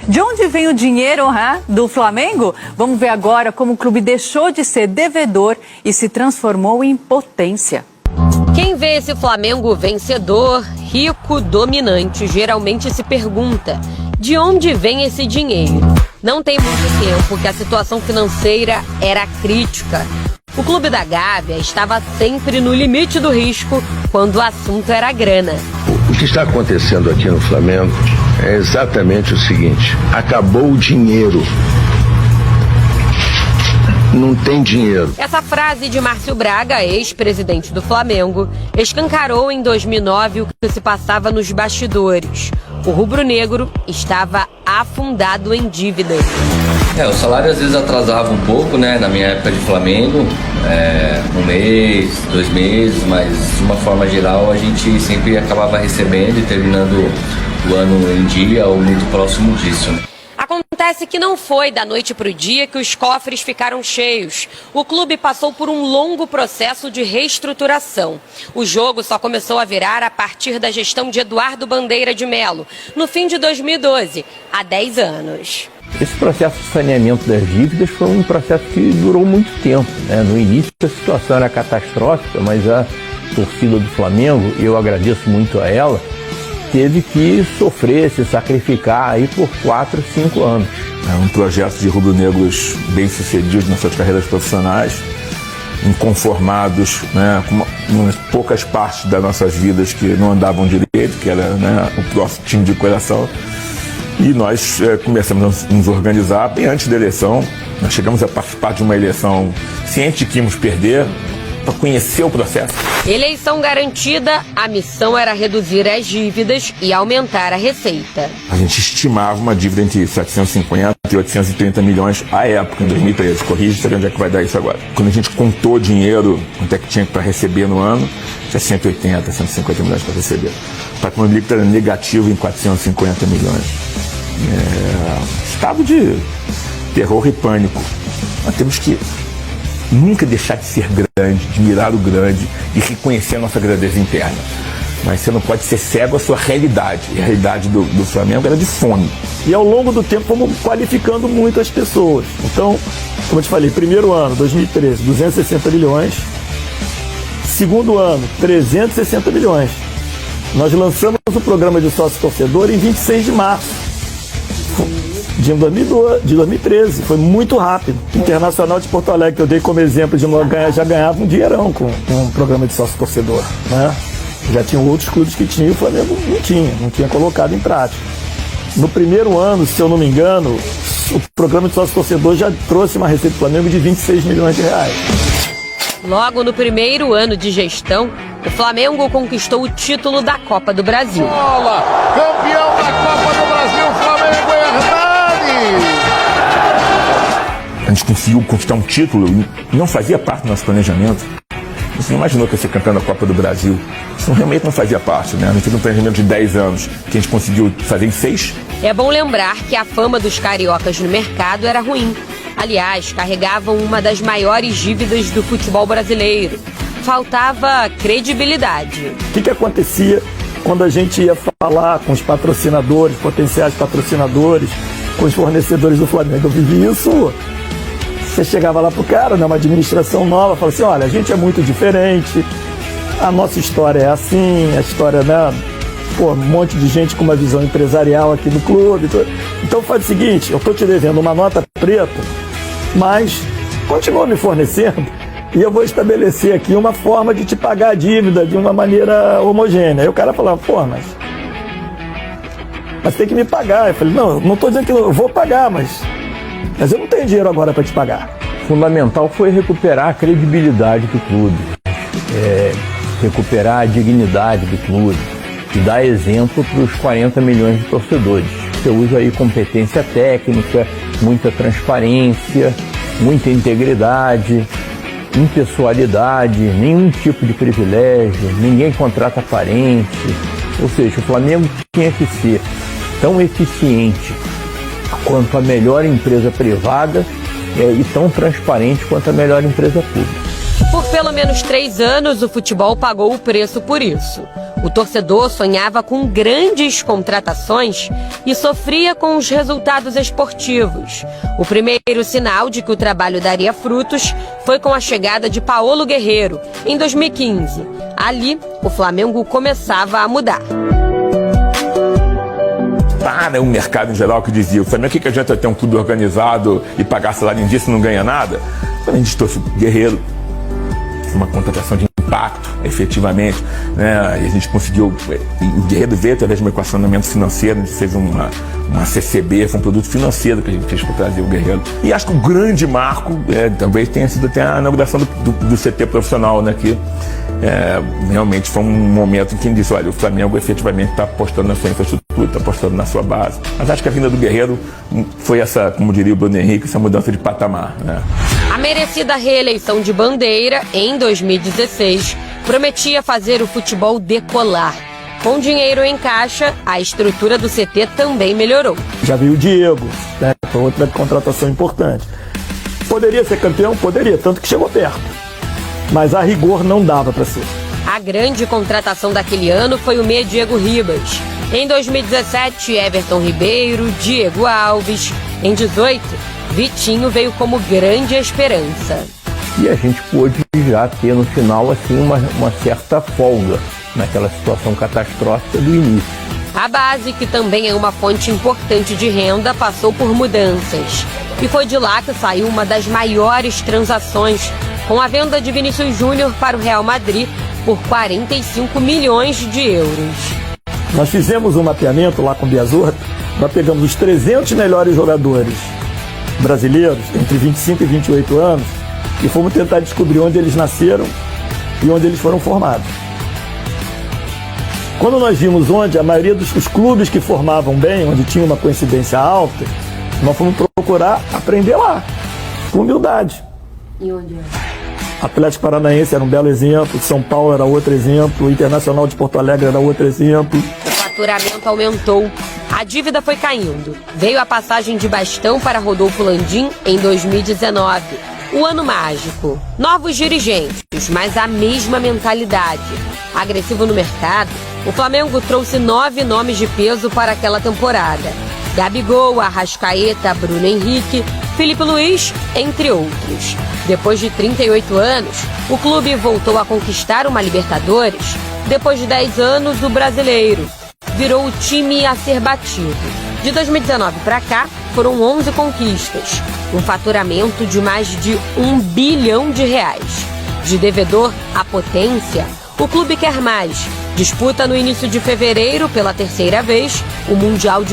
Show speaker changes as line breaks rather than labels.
De onde vem o dinheiro do Flamengo? Vamos ver agora como o clube deixou de ser devedor e se transformou em potência.
Quem vê esse Flamengo vencedor, rico, dominante, geralmente se pergunta: de onde vem esse dinheiro? Não tem muito tempo que a situação financeira era crítica. O clube da Gávea estava sempre no limite do risco quando o assunto era grana.
O que está acontecendo aqui no Flamengo é exatamente o seguinte: acabou o dinheiro. Não tem dinheiro.
Essa frase de Márcio Braga, ex-presidente do Flamengo, escancarou em 2009 o que se passava nos bastidores. O rubro-negro estava afundado em dívidas.
O salário às vezes atrasava um pouco, né? Na minha época de Flamengo, um mês, 2 meses, mas de uma forma geral a gente sempre acabava recebendo e terminando o ano em dia ou muito próximo disso, né?
Acontece que não foi da noite para o dia que os cofres ficaram cheios. O clube passou por um longo processo de reestruturação. O jogo só começou a virar a partir da gestão de Eduardo Bandeira de Melo, no fim de 2012, há 10 anos.
Esse processo de saneamento das dívidas foi um processo que durou muito tempo, né? No início a situação era catastrófica, mas a torcida do Flamengo, e eu agradeço muito a ela, teve que sofrer, se sacrificar aí por 4, 5 anos.
É um projeto de rubro-negros bem-sucedidos nas suas carreiras profissionais, inconformados, né, com umas poucas partes das nossas vidas que não andavam direito, que era, né, o nosso time de coração. E nós começamos a nos organizar bem antes da eleição. Nós chegamos a participar de uma eleição ciente de que íamos perder, para conhecer o processo.
Eleição garantida, a missão era reduzir as dívidas e aumentar a receita.
A gente estimava uma dívida entre 750 e 830 milhões à época, em 2013. Corrige, sabe onde é que vai dar isso agora. Quando a gente contou dinheiro, quanto é que tinha para receber no ano, tinha 180, 150 milhões para receber. O patrimônio líquido era negativo em 450 milhões. Estado de terror e pânico. Nós temos que nunca deixar de ser grande, de mirar o grande e reconhecer a nossa grandeza interna. Mas você não pode ser cego à sua realidade. E a realidade do Flamengo era de fome.
E ao longo do tempo fomos qualificando muito as pessoas. Então, como eu te falei, primeiro ano, 2013, 260 milhões. Segundo ano, 360 milhões. Nós lançamos o programa de sócio-torcedor em 26 de março. De 2013, foi muito rápido. Internacional de Porto Alegre, que eu dei como exemplo de já ganhava um dinheirão com um programa de sócio-torcedor, né? Já tinham outros clubes que tinham, o Flamengo não tinha colocado em prática. No primeiro ano, se eu não me engano, o programa de sócio-torcedor já trouxe uma receita do Flamengo de 26 milhões de reais.
Logo no primeiro ano de gestão, o Flamengo conquistou o título da Copa do Brasil.
Bola! Campeão da Copa do Brasil, Flamengo é verdade!
A gente conseguiu conquistar um título e não fazia parte do nosso planejamento. Você não imaginou que ia ser campeão da Copa do Brasil? Isso realmente não fazia parte, né? A gente fez um planejamento de 10 anos, que a gente conseguiu fazer em 6.
É bom lembrar que a fama dos cariocas no mercado era ruim. Aliás, carregavam uma das maiores dívidas do futebol brasileiro. Faltava credibilidade.
O que acontecia quando a gente ia falar com os patrocinadores, potenciais patrocinadores, com os fornecedores do Flamengo? Eu vivi isso. Você chegava lá pro cara, né, uma administração nova, falava assim: olha, a gente é muito diferente, a nossa história é assim, a história, né, um monte de gente com uma visão empresarial aqui no clube. Então faz o seguinte, eu tô te devendo uma nota preta, mas continua me fornecendo e eu vou estabelecer aqui uma forma de te pagar a dívida de uma maneira homogênea. Aí o cara falava: mas tem que me pagar. Eu falei: não tô dizendo que eu vou pagar, mas eu não tenho dinheiro agora para te pagar.
Fundamental foi recuperar a credibilidade do clube, recuperar a dignidade do clube e dar exemplo para os 40 milhões de torcedores. Você usa aí competência técnica, muita transparência, muita integridade, impessoalidade, nenhum tipo de privilégio, ninguém contrata parente. Ou seja, o Flamengo tinha que ser tão eficiente quanto a melhor empresa privada e tão transparente quanto a melhor empresa pública.
Por pelo menos 3 anos, o futebol pagou o preço por isso. O torcedor sonhava com grandes contratações e sofria com os resultados esportivos. O primeiro sinal de que o trabalho daria frutos foi com a chegada de Paulo Guerreiro, em 2015. Ali, o Flamengo começava a mudar.
Para o mercado em geral que dizia, o Flamengo, o que adianta ter um clube organizado e pagar salário em dia se não ganha nada? Quando a gente trouxe o Guerreiro, uma contratação de impacto, efetivamente, né? E a gente conseguiu, o Guerreiro veio através de um equacionamento financeiro, a gente fez uma CCB, foi um produto financeiro que a gente fez para trazer o Guerreiro. E acho que o grande marco, talvez tenha sido até a inauguração do CT profissional, né? Que realmente foi um momento em que ele disse, olha, o Flamengo efetivamente está apostando na sua infraestrutura, está apostando na sua base. Mas acho que a vinda do Guerreiro foi essa, como diria o Bruno Henrique, essa mudança de patamar, né?
A merecida reeleição de Bandeira, em 2016, prometia fazer o futebol decolar. Com dinheiro em caixa, a estrutura do CT também melhorou.
Já veio o Diego, né? Foi outra contratação importante. Poderia ser campeão? Poderia, tanto que chegou perto. Mas a rigor não dava para ser.
A grande contratação daquele ano foi o meia Diego Ribas. Em 2017, Everton Ribeiro, Diego Alves. Em 2018, Vitinho veio como grande esperança.
E a gente pôde já ter no final assim uma certa folga naquela situação catastrófica do início.
A base, que também é uma fonte importante de renda, passou por mudanças. E foi de lá que saiu uma das maiores transações, com a venda de Vinícius Júnior para o Real Madrid por 45 milhões de euros.
Nós fizemos um mapeamento lá com o Biazorra, nós pegamos os 300 melhores jogadores brasileiros, entre 25 e 28 anos, e fomos tentar descobrir onde eles nasceram e onde eles foram formados. Quando nós vimos onde a maioria dos clubes que formavam bem, onde tinha uma coincidência alta, nós fomos procurar aprender lá, com humildade.
E onde é?
Atlético Paranaense era um belo exemplo, São Paulo era outro exemplo, Internacional de Porto Alegre era outro exemplo.
O faturamento aumentou, a dívida foi caindo. Veio a passagem de bastão para Rodolfo Landim em 2019. O ano mágico. Novos dirigentes, mas a mesma mentalidade. Agressivo no mercado, o Flamengo trouxe 9 nomes de peso para aquela temporada. Gabigol, Arrascaeta, Bruno Henrique, Felipe Luiz, entre outros. Depois de 38 anos, o clube voltou a conquistar uma Libertadores. Depois de 10 anos, o Brasileiro. Virou o time a ser batido. De 2019 para cá, foram 11 conquistas. Um faturamento de mais de R$1 bilhão. De devedor à potência, o clube quer mais. Disputa no início de fevereiro, pela terceira vez, o Mundial de